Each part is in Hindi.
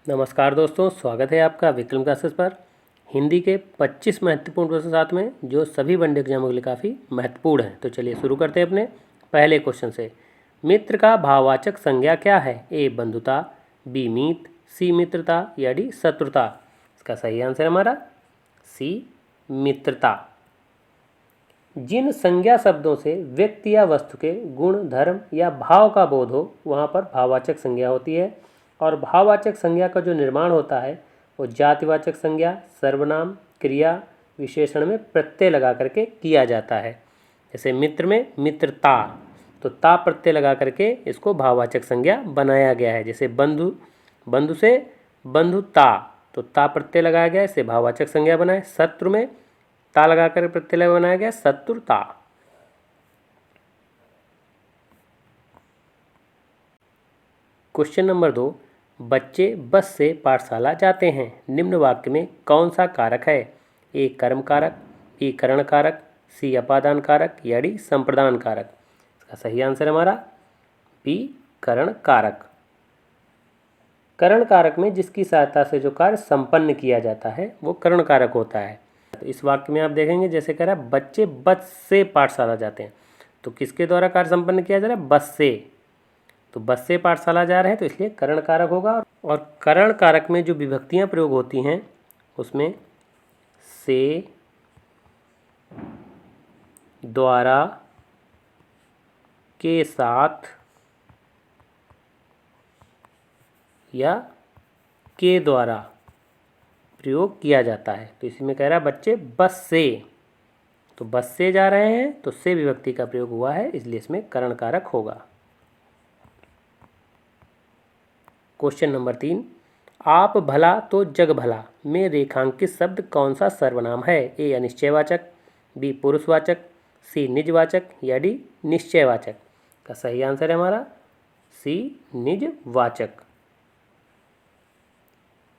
नमस्कार दोस्तों, स्वागत है आपका विक्रम क्लासेस पर। हिंदी के 25 महत्वपूर्ण प्रश्न साथ में जो सभी वनडे एग्जामों के लिए काफ़ी महत्वपूर्ण हैं। तो चलिए शुरू करते हैं अपने पहले क्वेश्चन से। मित्र का भाववाचक संज्ञा क्या है? ए बंधुता, बी मीत, सी मित्रता या डी शत्रुता। इसका सही आंसर हमारा सी मित्रता। जिन संज्ञा शब्दों से व्यक्ति या वस्तु के गुण, धर्म या भाव का बोध हो वहाँ पर भाववाचक संज्ञा होती है। और भाववाचक संज्ञा का जो निर्माण होता है वो जातिवाचक संज्ञा, सर्वनाम, क्रिया, विशेषण में प्रत्यय लगा करके किया जाता है। जैसे मित्र में मित्रता, तो ता प्रत्यय लगा करके इसको भाववाचक संज्ञा बनाया गया है। जैसे बंधु, बंधु से बंधुता, तो ता प्रत्यय लगाया गया, इसे भाववाचक संज्ञा बनाए। शत्रु में ता लगाकर प्रत्यय बनाया गया, शत्रुता। क्वेश्चन नंबर 2, बच्चे बस से पाठशाला जाते हैं, निम्न वाक्य में कौन सा कारक है? ए कर्म कारक, बी करण कारक, सी अपादान कारक या डी संप्रदान कारक। इसका सही आंसर हमारा बी करण कारक। करण कारक में जिसकी सहायता से जो कार्य संपन्न किया जाता है वो करण कारक होता है। तो इस वाक्य में आप देखेंगे जैसे कह रहा है बच्चे बस से पाठशाला जाते हैं, तो किसके द्वारा कार्य संपन्न किया जा रहा है? बस से। तो बस से पाठशाला जा रहे हैं तो इसलिए करण कारक होगा। और करण कारक में जो विभक्तियां प्रयोग होती हैं उसमें से, द्वारा, के साथ या के द्वारा प्रयोग किया जाता है। तो इसी में कह रहा है बच्चे बस से, तो बस से जा रहे हैं तो से विभक्ति का प्रयोग हुआ है, इसलिए इसमें करण कारक होगा। क्वेश्चन नंबर 3, आप भला तो जग भला में रेखांकित शब्द कौन सा सर्वनाम है? ए अनिश्चयवाचक, बी पुरुषवाचक, सी निजवाचक या डी निश्चयवाचक। का सही आंसर है हमारा सी निजवाचक।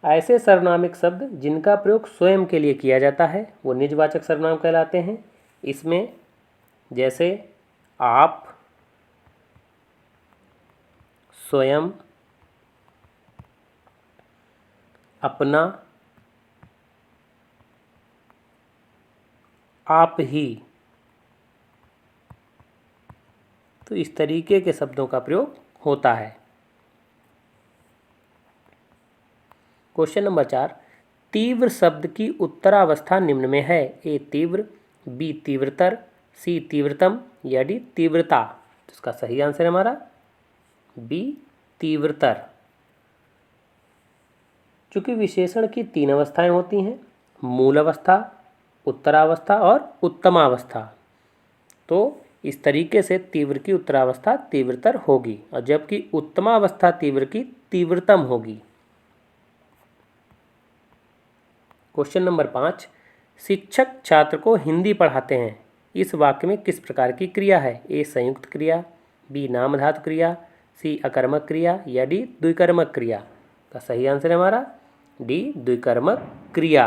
ऐसे सर्वनामिक शब्द जिनका प्रयोग स्वयं के लिए किया जाता है वो निजवाचक सर्वनाम कहलाते हैं। इसमें जैसे आप, स्वयं, अपना, आप ही, तो इस तरीके के शब्दों का प्रयोग होता है। क्वेश्चन नंबर 4, तीव्र शब्द की उत्तरावस्था निम्न में है? ए तीव्र, बी तीव्रतर, सी तीव्रतम या डी तीव्रता। तो इसका सही आंसर है हमारा बी तीव्रतर। चूँकि विशेषण की 3 अवस्थाएं होती हैं, मूल अवस्था, उत्तरावस्था और उत्तमावस्था, तो इस तरीके से तीव्र की उत्तरावस्था तीव्रतर होगी और जबकि उत्तमावस्था तीव्र की तीव्रतम होगी। क्वेश्चन नंबर 5, शिक्षक छात्र को हिंदी पढ़ाते हैं, इस वाक्य में किस प्रकार की क्रिया है? ए संयुक्त क्रिया, बी नामधातु क्रिया, सी अकर्मक क्रिया या डी द्विकर्मक क्रिया। का सही आंसर है हमारा डी द्विकर्मक क्रिया।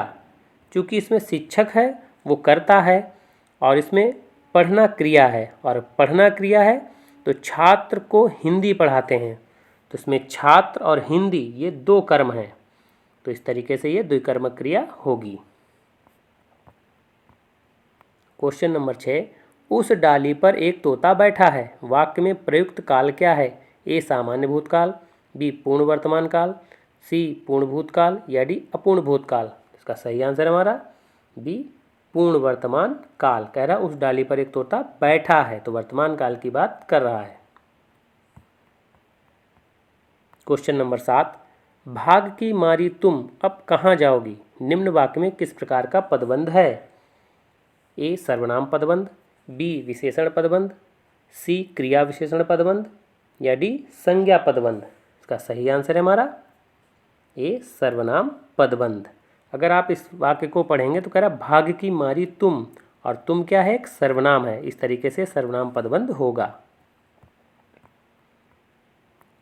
चूँकि इसमें शिक्षक है वो कर्ता है और इसमें पढ़ना क्रिया है, और पढ़ना क्रिया है तो छात्र को हिंदी पढ़ाते हैं, तो इसमें छात्र और हिंदी ये 2 कर्म हैं, तो इस तरीके से ये द्विकर्मक क्रिया होगी। क्वेश्चन नंबर 6, उस डाली पर एक तोता बैठा है, वाक्य में प्रयुक्त काल क्या है? ए सामान्य भूतकाल, बी पूर्ण वर्तमान काल, सी पूर्ण भूतकाल या डी अपूर्ण भूतकाल। इसका सही आंसर हमारा बी पूर्ण वर्तमान काल। कह रहा उस डाली पर एक तोता बैठा है, तो वर्तमान काल की बात कर रहा है। क्वेश्चन नंबर 7, भाग की मारी तुम अब कहाँ जाओगी, निम्न वाक्य में किस प्रकार का पदबंध है? ए सर्वनाम पदबंध, बी विशेषण पदबंध, सी क्रिया विशेषण पदबंध या डी संज्ञा पदबंध। इसका सही आंसर है हमारा ए सर्वनाम पदबंध। अगर आप इस वाक्य को पढ़ेंगे तो कह रहा भाग की मारी तुम, और तुम क्या है? एक सर्वनाम है, इस तरीके से सर्वनाम पदबंध होगा।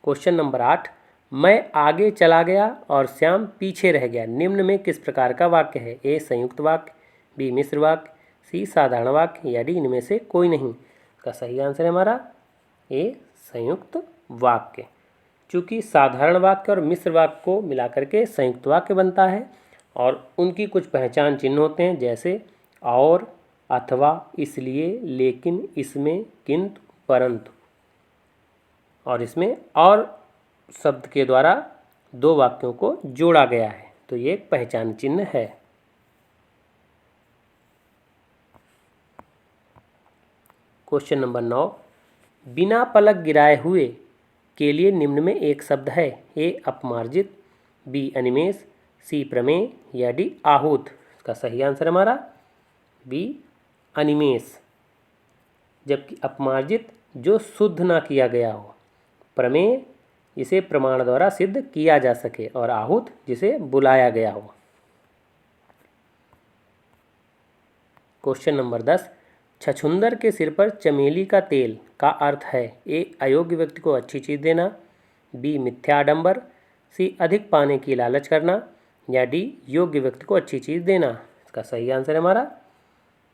क्वेश्चन नंबर 8, मैं आगे चला गया और श्याम पीछे रह गया, निम्न में किस प्रकार का वाक्य है? ए संयुक्त वाक्य, बी मिश्र वाक्य, सी साधारण वाक्य या डी इनमें से कोई नहीं। इसका सही आंसर है हमारा ए संयुक्त वाक्य। चूँकि साधारण वाक्य और मिश्र वाक्य को मिलाकर के संयुक्त वाक्य बनता है और उनकी कुछ पहचान चिन्ह होते हैं, जैसे और, अथवा, इसलिए, लेकिन, इसमें, किंतु, परंतु। और इसमें और शब्द के द्वारा दो वाक्यों को जोड़ा गया है, तो ये एक पहचान चिन्ह है। क्वेश्चन नंबर 9, बिना पलक गिराए हुए के लिए निम्न में एक शब्द है। ए अपमार्जित, बी अनिमेष, सी प्रमेय या डी आहूत। इसका सही आंसर हमारा बी अनिमेष। जबकि अपमार्जित जो शुद्ध ना किया गया हो, प्रमेय जिसे प्रमाण द्वारा सिद्ध किया जा सके, और आहूत जिसे बुलाया गया हो। क्वेश्चन नंबर 10, छछूंदर के सिर पर चमेली का तेल का अर्थ है। ए अयोग्य व्यक्ति को अच्छी चीज़ देना, बी मिथ्या आडंबर, सी अधिक पाने की लालच करना या डी योग्य व्यक्ति को अच्छी चीज़ देना। इसका सही आंसर है हमारा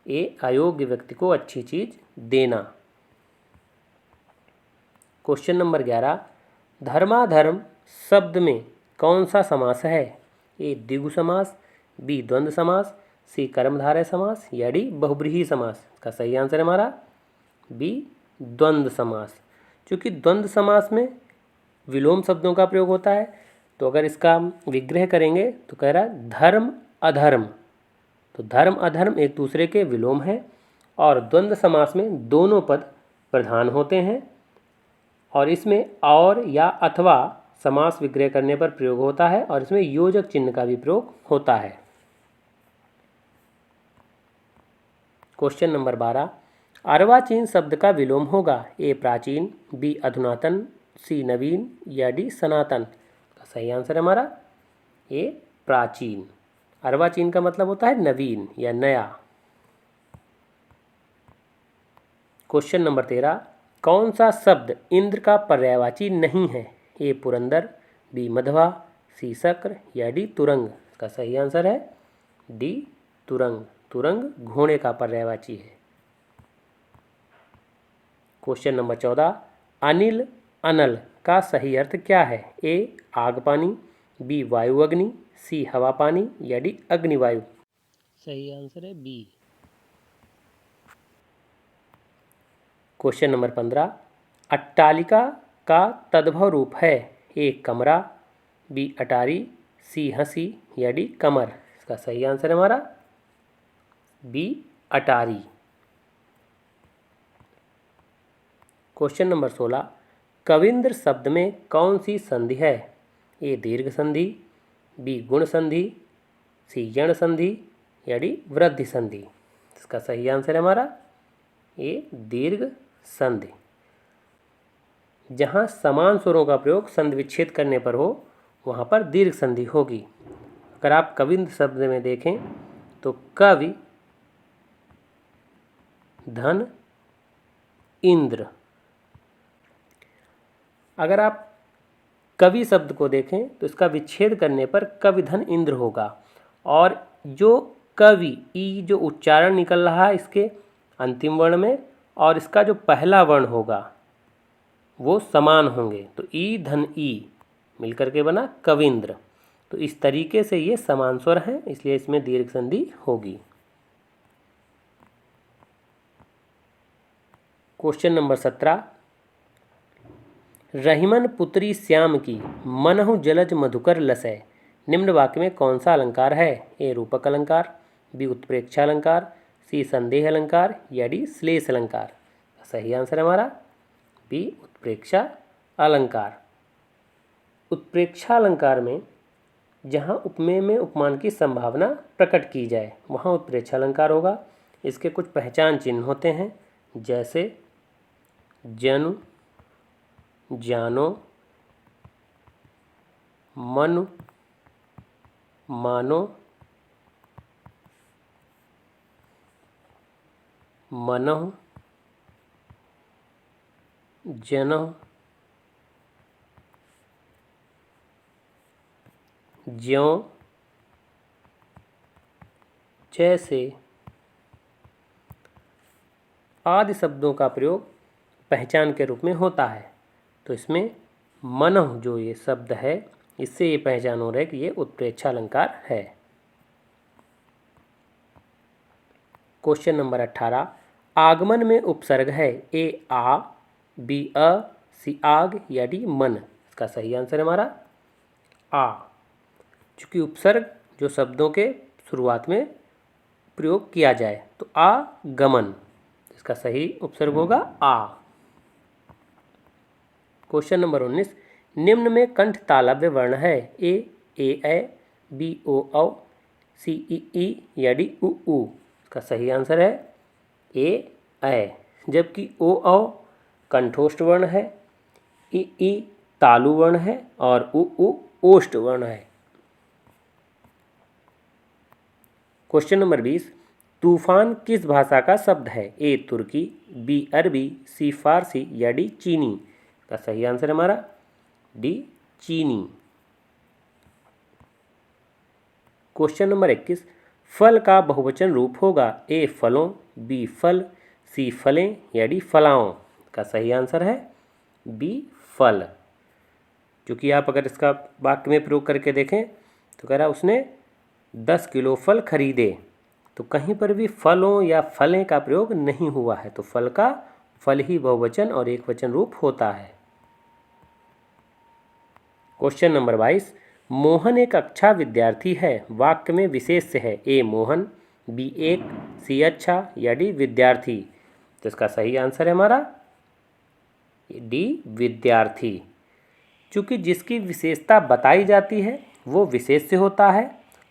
ए अयोग्य व्यक्ति को अच्छी चीज़ देना। क्वेश्चन नंबर 11, धर्माधर्म शब्द में कौन सा समास है। ए द्विगु समास, बी द्वंद्व समास, सी कर्मधारय समास या डी बहुब्रीहि समास। इसका सही आंसर है हमारा बी द्वंद्व समास। क्योंकि द्वंद्व समास में विलोम शब्दों का प्रयोग होता है, तो अगर इसका विग्रह करेंगे तो कह रहा है धर्म अधर्म, तो धर्म अधर्म एक दूसरे के विलोम हैं और द्वंद्व समास में दोनों पद प्रधान होते हैं और इसमें और या अथवा समास विग्रह करने पर प्रयोग होता है और इसमें योजक चिन्ह का भी प्रयोग होता है। क्वेश्चन नंबर 12, अर्वाचीन शब्द का विलोम होगा। ए प्राचीन, बी अधुनातन, सी नवीन या डी सनातन। का सही आंसर है हमारा ए प्राचीन। अर्वाचीन का मतलब होता है नवीन या नया। क्वेश्चन नंबर 13, कौन सा शब्द इंद्र का पर्यायवाची नहीं है। ए पुरंदर, बी मधवा, सी शक्र या डी तुरंग। इसका सही आंसर है डी तुरंग। तुरंग घोड़े का पर्यायवाची है। क्वेश्चन नंबर 14, अनिल अनल का सही अर्थ क्या है। ए आग पानी, बी वायु अग्नि, सी हवा पानी या डी अग्निवायु। सही आंसर है बी। क्वेश्चन नंबर 15, अट्टालिका का तद्भव रूप है। ए कमरा, बी अटारी, सी हंसी या डी कमर। इसका सही आंसर है हमारा बी अटारी। क्वेश्चन नंबर 16, कविंद्र शब्द में कौन सी संधि है। ए दीर्घ संधि, बी गुण संधि, सी यण संधि या डी वृद्धि संधि। इसका सही आंसर है हमारा ए दीर्घ संधि। जहाँ समान स्वरों का प्रयोग संधि विच्छेद करने पर हो वहाँ पर दीर्घ संधि होगी। अगर आप कविंद्र शब्द में देखें तो कवि, धन, इंद्र। अगर आप कवि शब्द को देखें तो इसका विच्छेद करने पर कवि धन इंद्र होगा और जो कवि ई जो उच्चारण निकल रहा है इसके अंतिम वर्ण में और इसका जो पहला वर्ण होगा वो समान होंगे, तो ई धन ई मिलकर के बना कविंद्र। तो इस तरीके से ये समान स्वर हैं, इसलिए इसमें दीर्घ संधि होगी। क्वेश्चन नंबर 17, रहीमन पुत्री श्याम की मनहु जलज मधुकर लसय निम्न वाक्य में कौन सा अलंकार है। ए रूपक अलंकार, बी उत्प्रेक्षा अलंकार, सी संदेह अलंकार या डी श्लेष अलंकार। सही आंसर है हमारा बी उत्प्रेक्षा अलंकार। उत्प्रेक्षा अलंकार में जहाँ उपमेय में उपमान की संभावना प्रकट की जाए वहाँ उत्प्रेक्षा अलंकार होगा। इसके कुछ पहचान चिन्ह होते हैं, जैसे जनु, जानो, मनु, मानो, मनहु, जनहु, ज्यों, जैसे आदि शब्दों का प्रयोग पहचान के रूप में होता है। तो इसमें मनः जो ये शब्द है इससे ये पहचान हो रहा है कि ये उत्प्रेक्षा अलंकार है। क्वेश्चन नंबर 18, आगमन में उपसर्ग है ए आ, बी अ, सी आग या डी मन। इसका सही आंसर है हमारा आ। चूँकि उपसर्ग जो शब्दों के शुरुआत में प्रयोग किया जाए तो आगमन, इसका सही उपसर्ग होगा आ। क्वेश्चन नंबर 19, निम्न में कंठ तालव्य वर्ण है ए बी ओ औ, सी ई या डी उ ऊ। इसका सही आंसर है ए, जबकि ओ औ कंठोष्ठ वर्ण है, ई तालु वर्ण है और उ ओष्ठ वर्ण है। क्वेश्चन नंबर 20, तूफान किस भाषा का शब्द है ए तुर्की, बी अरबी, सी फारसी या डी चीनी। का सही आंसर है हमारा डी चीनी। क्वेश्चन नंबर 21, फल का बहुवचन रूप होगा ए फलों, बी फल, सी फलें या डी फलाओं। का सही आंसर है बी फल। क्योंकि आप अगर इसका वाक्य में प्रयोग करके देखें तो कह रहा उसने 10 किलो फल खरीदे, तो कहीं पर भी फलों या फलें का प्रयोग नहीं हुआ है, तो फल का फल ही बहुवचन और एक वचन रूप होता है। क्वेश्चन नंबर 22, मोहन एक अच्छा विद्यार्थी है, वाक्य में विशेष से है ए मोहन, बी एक, सी अच्छा या डी विद्यार्थी। तो इसका सही आंसर है हमारा डी विद्यार्थी। चूँकि जिसकी विशेषता बताई जाती है वो विशेष से होता है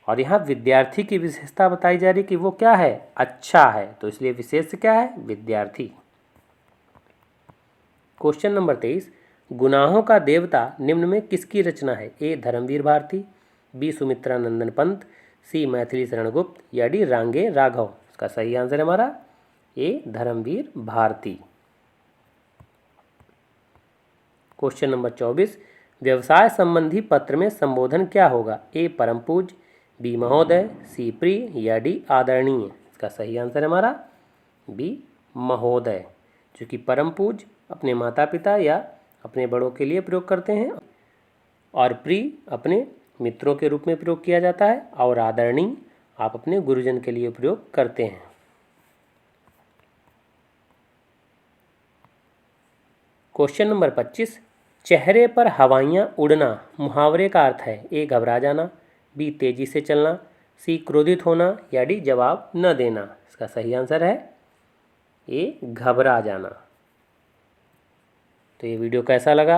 और यहाँ विद्यार्थी की विशेषता बताई जा रही कि वो क्या है, अच्छा है, तो इसलिए विशेष से क्या है, विद्यार्थी। क्वेश्चन नंबर 23, गुनाहों का देवता निम्न में किसकी रचना है ए धर्मवीर भारती, बी सुमित्रा नंदन पंत, सी मैथिली शरण गुप्त या डी रांगे राघव। इसका सही आंसर है हमारा ए धर्मवीर भारती। क्वेश्चन नंबर 24, व्यवसाय संबंधी पत्र में संबोधन क्या होगा ए परम पूज्य, बी महोदय, सी प्रिय या डी आदरणीय। इसका सही आंसर है हमारा बी महोदय। क्योंकि परम पूज्य अपने माता पिता या अपने बड़ों के लिए प्रयोग करते हैं और प्रिय अपने मित्रों के रूप में प्रयोग किया जाता है और आदरणीय आप अपने गुरुजन के लिए प्रयोग करते हैं। क्वेश्चन नंबर 25, चेहरे पर हवाइयाँ उड़ना मुहावरे का अर्थ है ए घबरा जाना, बी तेजी से चलना, सी क्रोधित होना या डी जवाब न देना। इसका सही आंसर है ए घबरा जाना। तो ये वीडियो कैसा लगा?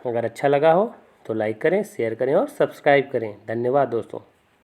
अगर अच्छा लगा हो तो लाइक करें, शेयर करें और सब्सक्राइब करें। धन्यवाद दोस्तों।